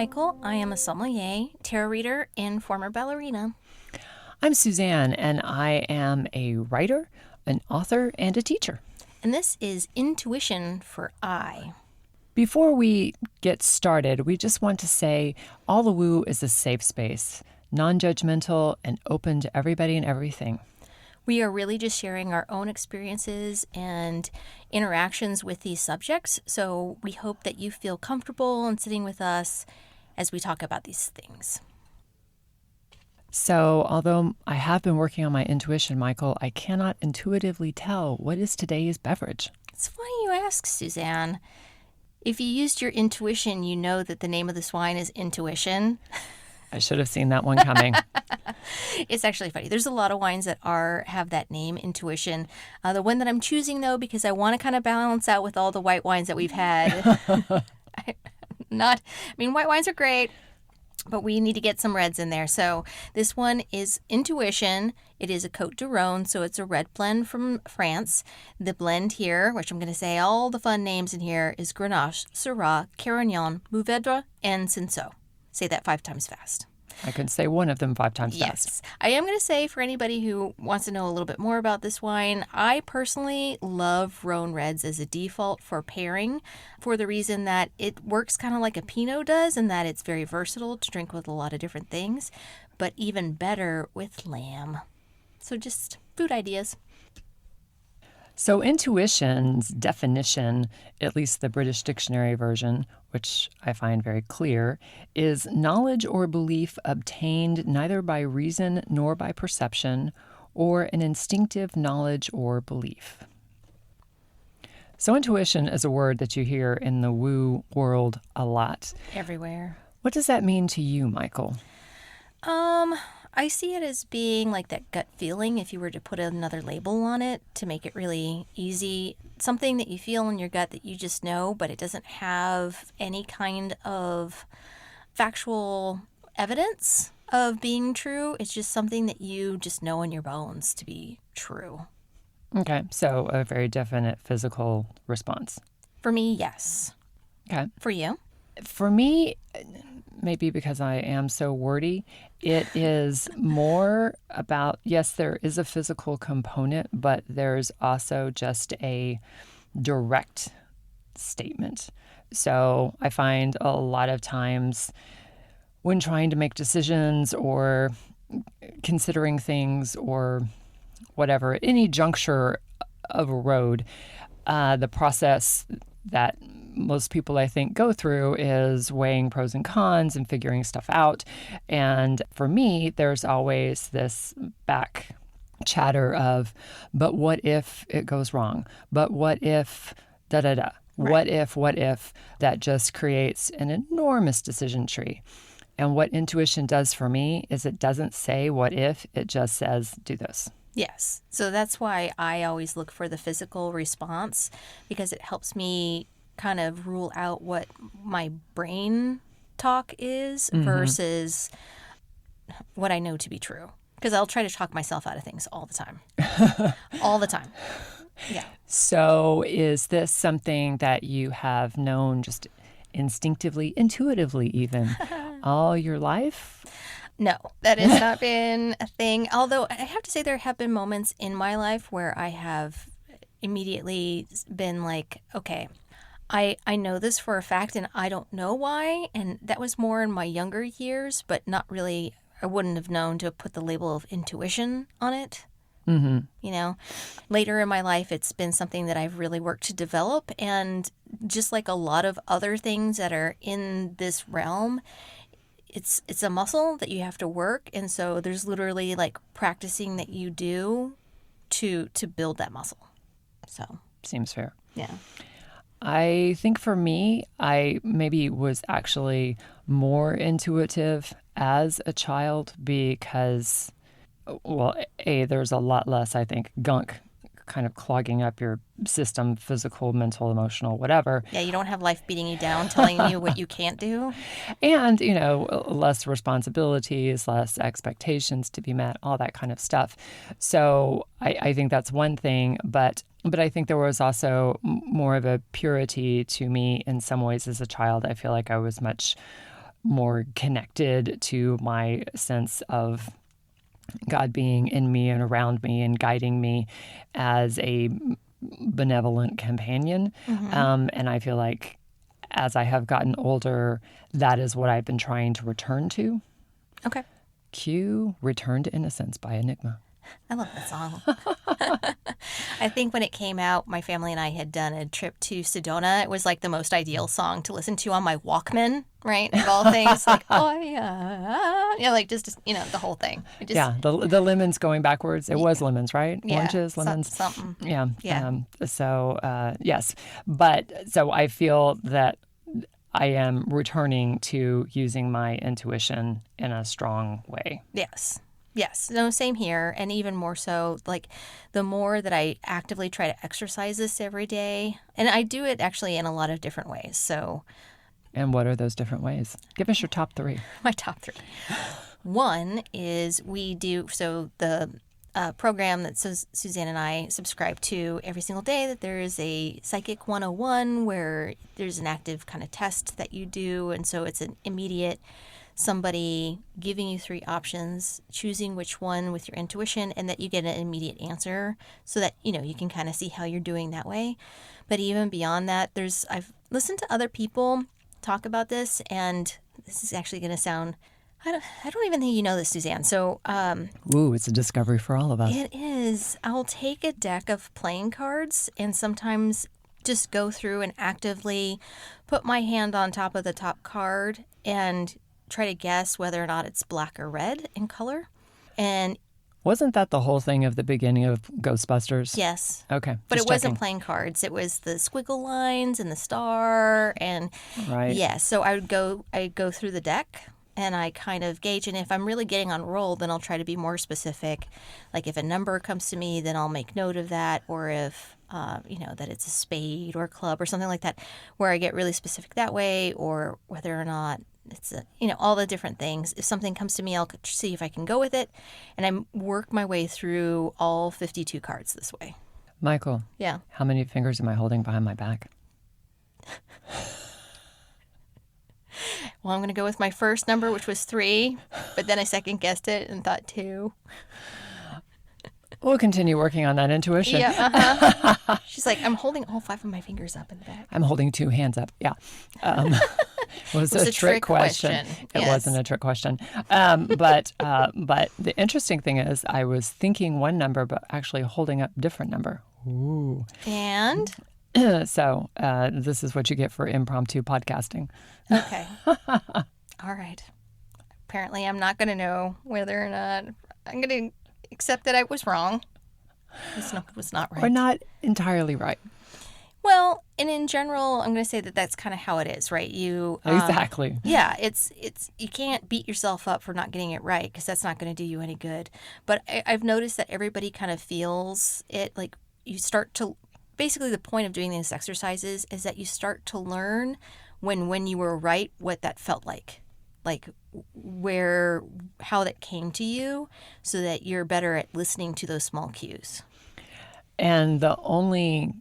Mychal. I am a sommelier, tarot reader, and former ballerina. I'm Suzanne, and I am a writer, an author, and a teacher. And this is Intuition for I. Before we get started, we just want to say All the Woo is a safe space, non-judgmental and open to everybody and everything. We are really just sharing our own experiences and interactions with these subjects, so we hope that you feel comfortable in sitting with us as we talk about these things. So, although I have been working on my intuition, Mychal, I cannot intuitively tell what is today's beverage. It's funny you ask, Suzanne. If you used your intuition, you know that the name of this wine is Intuition. I should have seen that one coming. It's actually funny. There's a lot of wines that have that name, Intuition. The one that I'm choosing, though, because I want to kind of balance out with all the white wines that we've had. White wines are great, but we need to get some reds in there. So this one is Intuition. It is a Cotes de Rhone, so it's a red blend from France. The blend here, which I'm going to say all the fun names in here, is Grenache, Syrah, Carignan, Mourvedre, and Cinsault. Say that 5 times fast. I could say one of them 5 times fast. Yes. I am going to say, for anybody who wants to know a little bit more about this wine, I personally love Rhone Reds as a default for pairing for the reason that it works kind of like a Pinot does in that it's very versatile to drink with a lot of different things, but even better with lamb. So just food ideas. So intuition's definition, at least the British Dictionary version, which I find very clear, is knowledge or belief obtained neither by reason nor by perception, or an instinctive knowledge or belief. So intuition is a word that you hear in the woo world a lot. Everywhere. What does that mean to you, Mychal? I see it as being like that gut feeling, if you were to put another label on it to make it really easy. Something that you feel in your gut that you just know, but it doesn't have any kind of factual evidence of being true. It's just something that you just know in your bones to be true. Okay, so a very definite physical response. For me, yes. Okay. For you? For me, maybe because I am so wordy, it is more about, yes, there is a physical component, but there's also just a direct statement. So I find a lot of times when trying to make decisions or considering things or whatever, at any juncture of a road, the process that most people, I think, go through is weighing pros and cons and figuring stuff out. And for me, there's always this back chatter of, but what if it goes wrong? But what if da-da-da? Right. What if? That just creates an enormous decision tree. And what intuition does for me is it doesn't say what if, it just says, do this. Yes. So that's why I always look for the physical response, because it helps me kind of rule out what my brain talk is versus what I know to be true. Because I'll try to talk myself out of things all the time. All the time. Yeah. So is this something that you have known just instinctively, intuitively even, all your life? No, that has not been a thing. Although I have to say there have been moments in my life where I have immediately been like, okay, I know this for a fact and I don't know why. And that was more in my younger years, but not really, I wouldn't have known to put the label of intuition on it. Mm-hmm. You know, later in my life, it's been something that I've really worked to develop. And just like a lot of other things that are in this realm, it's a muscle that you have to work. And so there's literally like practicing that you do to build that muscle. So Seems fair. yeah. I think for me, I maybe was actually more intuitive as a child because, well, there's a lot less, I think, gunk kind of clogging up your system, physical, mental, emotional, whatever. Yeah, you don't have life beating you down, telling you what you can't do. And, less responsibilities, less expectations to be met, all that kind of stuff. So I think that's one thing, but I think there was also more of a purity to me in some ways as a child. I feel like I was much more connected to my sense of God being in me and around me and guiding me as a benevolent companion. And I feel like as I have gotten older, that is what I've been trying to return to. Okay. Cue Return to Innocence by Enigma. I love that song. I think when it came out, my family and I had done a trip to Sedona. It was like the most ideal song to listen to on my Walkman, right? Of all things, like, oh yeah, like just the whole thing. Yeah, the lemons going backwards. It was lemons, right? Yeah, Oranges, lemons. Something. Yeah. Yeah. Yes. But so I feel that I am returning to using my intuition in a strong way. Yes. Yes. No, same here. And even more so, like the more that I actively try to exercise this every day, and I do it actually in a lot of different ways. So, And what are those different ways? Give us your top 3. my top 3. One is the program that Suzanne and I subscribe to every single day, that there is a Psychic 101 where there's an active kind of test that you do. And so it's an immediate somebody giving you 3 options, choosing which one with your intuition, and that you get an immediate answer so that, you can kind of see how you're doing that way. But even beyond that, I've listened to other people talk about this, and this is actually going to sound, I don't even think you know this, Suzanne. So, Ooh, it's a discovery for all of us. it is. I'll take a deck of playing cards and sometimes just go through and actively put my hand on top of the top card and try to guess whether or not it's black or red in color. And Wasn't that the whole thing of the beginning of Ghostbusters? yes. Okay. But it just wasn't checking. playing cards. It was the squiggle lines and the star. And Right. yes, so I'd go through the deck and I kind of gauge. And if I'm really getting on roll, then I'll try to be more specific. Like if a number comes to me, then I'll make note of that. Or if, that it's a spade or a club or something like that, where I get really specific that way, or whether or not it's all the different things. If something comes to me, I'll see if I can go with it. And I work my way through all 52 cards this way. Michael, Yeah. how many fingers am I holding behind my back? Well, I'm going to go with my first number, which was 3, but then I second guessed it and thought 2. We'll continue working on that intuition. Yeah, She's like, I'm holding all 5 of my fingers up in the back. I'm holding 2 hands up. Yeah. It was a trick question. It Yes. wasn't a trick question. But the interesting thing is I was thinking one number, but actually holding up a different number. Ooh. And? So this is what you get for impromptu podcasting. Okay. All right. Apparently, I'm not going to know whether or not I'm going to accept that I was wrong. It was not right. Or not entirely right. Well, and in general, I'm going to say that that's kind of how it is, right? Exactly. Yeah, it's you can't beat yourself up for not getting it right because that's not going to do you any good. But I've noticed that everybody kind of feels it. Like you start to, basically the point of doing these exercises is that you start to learn when you were right, what that felt like how that came to you, so that you're better at listening to those small cues. And the only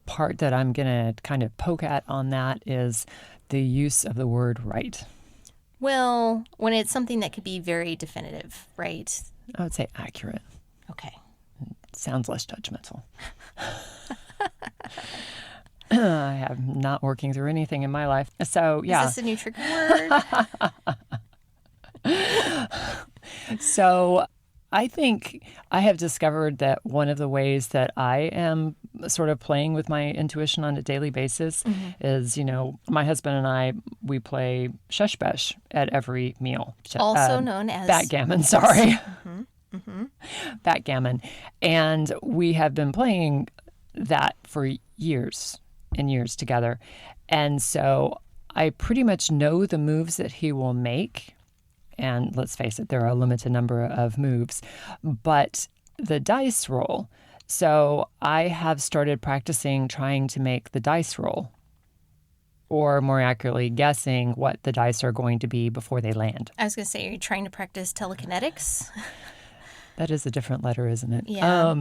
part that I'm going to kind of poke at on that is the use of the word right. Well, when it's something that could be very definitive, right? I would say accurate. Okay. Sounds less judgmental. I am not working through anything in my life. So, yeah. Is this a new trigger word? So I think I have discovered that one of the ways that I am sort of playing with my intuition on a daily basis is, my husband and I, we play shush bash at every meal. Also known as backgammon, sorry. Backgammon. And we have been playing that for years and years together. And so I pretty much know the moves that he will make. And let's face it, there are a limited number of moves, but the dice roll. So I have started practicing trying to make the dice roll, or more accurately, guessing what the dice are going to be before they land. I was going to say, are you trying to practice telekinetics? That is a different letter, isn't it? Yeah.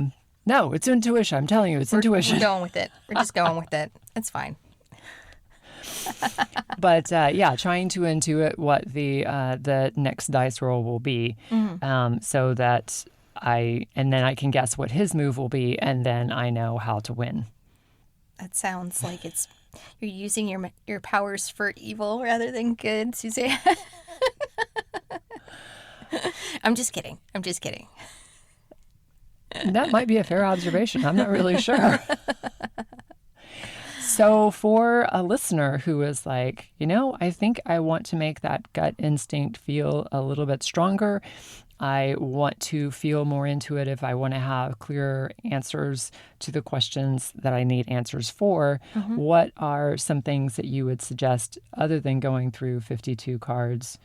No, it's intuition. I'm telling you, it's intuition. We're going with it. We're just going with it. It's fine. But yeah, trying to intuit what the next dice roll will be, so that and then I can guess what his move will be, and then I know how to win. That sounds like you're using your powers for evil rather than good, Suzanne. I'm just kidding. I'm just kidding. That might be a fair observation. I'm not really sure. So for a listener who is like, I think I want to make that gut instinct feel a little bit stronger. I want to feel more intuitive. I want to have clearer answers to the questions that I need answers for. What are some things that you would suggest other than going through 52 cards?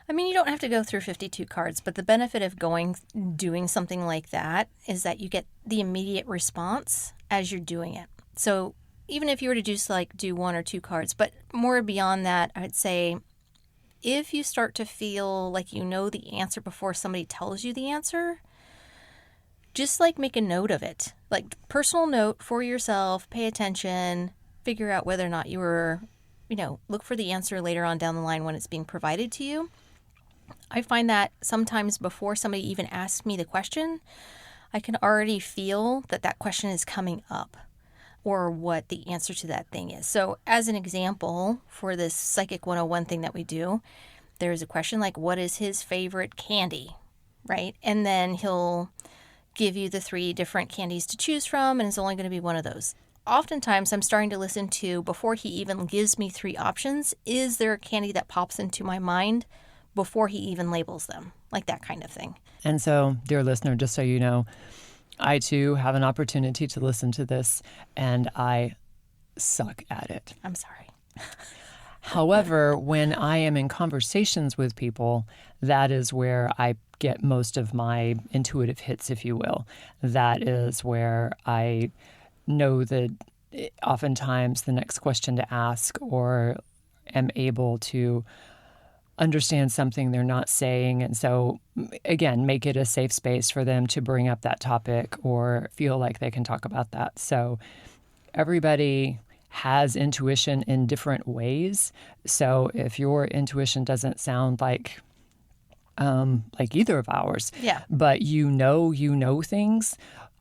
I mean, you don't have to go through 52 cards, but the benefit of doing something like that is that you get the immediate response as you're doing it. So even if you were to just do 1 or 2 cards, but more beyond that, I'd say if you start to feel like you know the answer before somebody tells you the answer, just make a note of it. Personal note for yourself, pay attention, figure out whether or not you were, look for the answer later on down the line when it's being provided to you. I find that sometimes before somebody even asks me the question, I can already feel that question is coming up or what the answer to that thing is. So as an example, for this Psychic 101 thing that we do, there's a question like, what is his favorite candy, right? And then he'll give you the 3 different candies to choose from, and it's only going to be one of those. Oftentimes, I'm starting to listen to, before he even gives me 3 options, is there a candy that pops into my mind before he even labels them, like that kind of thing. And so, dear listener, just so you know, I too have an opportunity to listen to this, and I suck at it. I'm sorry. However, when I am in conversations with people, that is where I get most of my intuitive hits, if you will. That is where I know that oftentimes the next question to ask, or am able to understand something they're not saying. And so, again, make it a safe space for them to bring up that topic or feel like they can talk about that. So everybody has intuition in different ways. So if your intuition doesn't sound like either of ours, yeah, but you know things,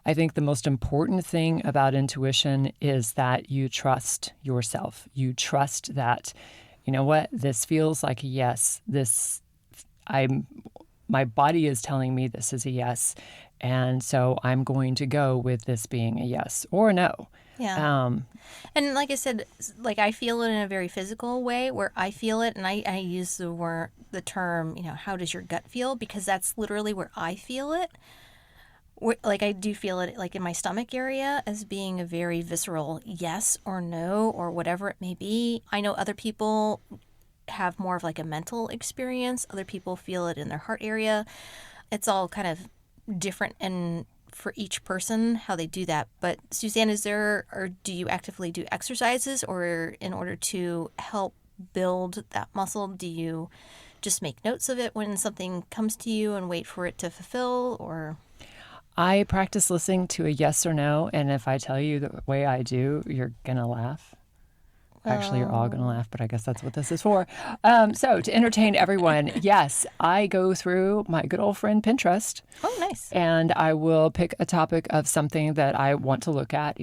I think the most important thing about intuition is that you trust yourself. You trust that, you know what, this feels like a yes. My body is telling me this is a yes. And so I'm going to go with this being a yes or a no. Yeah. And like I said, I feel it in a very physical way where I feel it, and I use the term, how does your gut feel? Because that's literally where I feel it. I do feel it in my stomach area as being a very visceral yes or no or whatever it may be. I know other people have more of a mental experience. Other people feel it in their heart area. It's all kind of different and for each person how they do that. But Suzanne, do you actively do exercises, or in order to help build that muscle, do you just make notes of it when something comes to you and wait for it to fulfill, or? I practice listening to a yes or no, and if I tell you the way I do, you're going to laugh. Actually, you're all going to laugh, but I guess that's what this is for. So to entertain everyone, yes, I go through my good old friend Pinterest. Oh, nice. And I will pick a topic of something that I want to look at,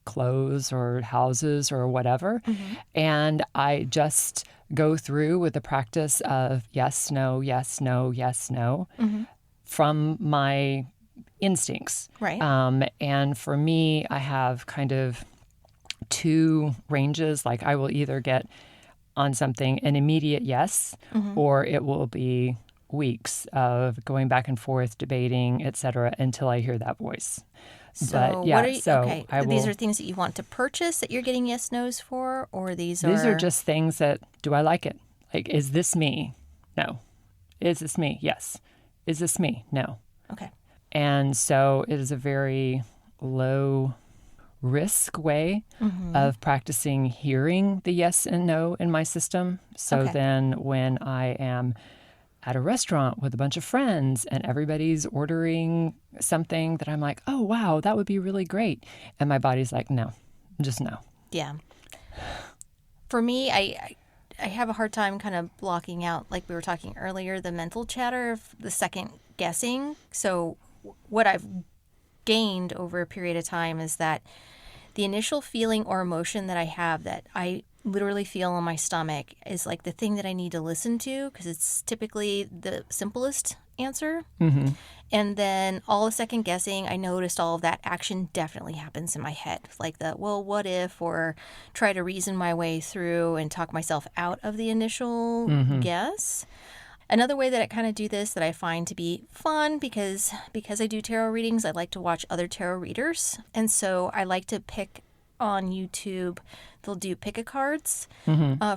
clothes or houses or whatever. Mm-hmm. And I just go through with the practice of yes, no, yes, no, yes, no, mm-hmm. from my instincts. Right. And for me, I have kind of 2 ranges. I will either get on something an immediate yes, mm-hmm. or it will be weeks of going back and forth, debating, etc., until I hear that voice. So but yeah, okay. These are things that you want to purchase that you're getting yes nos for, or these are just things that, do I like it? Is this me? No. Is this me? Yes. Is this me? No. Okay. And so it is a very low risk way mm-hmm. of practicing hearing the yes and no in my system. So then when I am at a restaurant with a bunch of friends and everybody's ordering something that I'm like, oh, wow, that would be really great. And my body's like, no, just no. Yeah. For me, I have a hard time kind of blocking out, like we were talking earlier, the mental chatter of the second guessing. So what I've gained over a period of time is that the initial feeling or emotion that I have that I literally feel in my stomach is like the thing that I need to listen to because it's typically the simplest answer. Mm-hmm. And then all the second guessing, I noticed all of that action definitely happens in my head. Like the, well, what if, or try to reason my way through and talk myself out of the initial guess. Another way that I kind of do this that I find to be fun because I do tarot readings, I like to watch other tarot readers. And so I like to pick on YouTube, they'll do pick-a-cards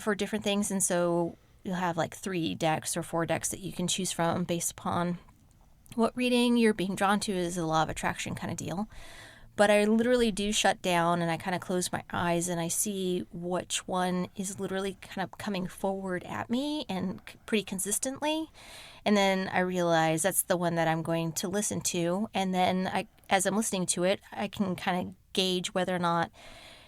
for different things. And so you'll have like 3 decks or 4 decks that you can choose from based upon what reading you're being drawn to. Is a law of attraction kind of deal. But I literally do shut down and I kind of close my eyes and I see which one is literally kind of coming forward at me and pretty consistently. And then I realize that's the one that I'm going to listen to. And then as I'm listening to it, I can kind of gauge whether or not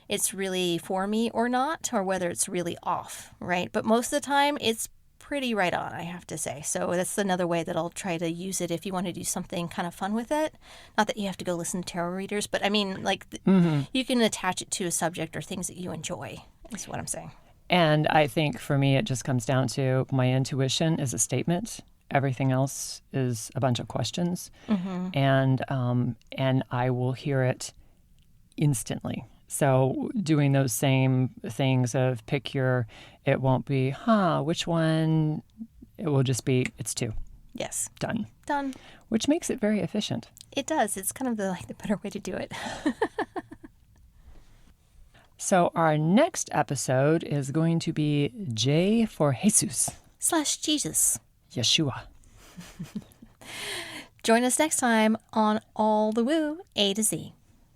it's really for me or not, or whether it's really off, right? But most of the time, it's pretty right on, I have to say. So that's another way that I'll try to use it if you want to do something kind of fun with it. Not that you have to go listen to tarot readers, but I mean, like, you can attach it to a subject or things that you enjoy, is what I'm saying. And I think for me, it just comes down to my intuition is a statement. Everything else is a bunch of questions. And I will hear it instantly. So doing those same things of pick your, it won't be, which one? It will just be, it's 2. Yes. Done. Done. Which makes it very efficient. It does. It's kind of the better way to do it. So our next episode is going to be J for Jesus. / Jesus. Yeshua. Join us next time on All the Woo A to Z.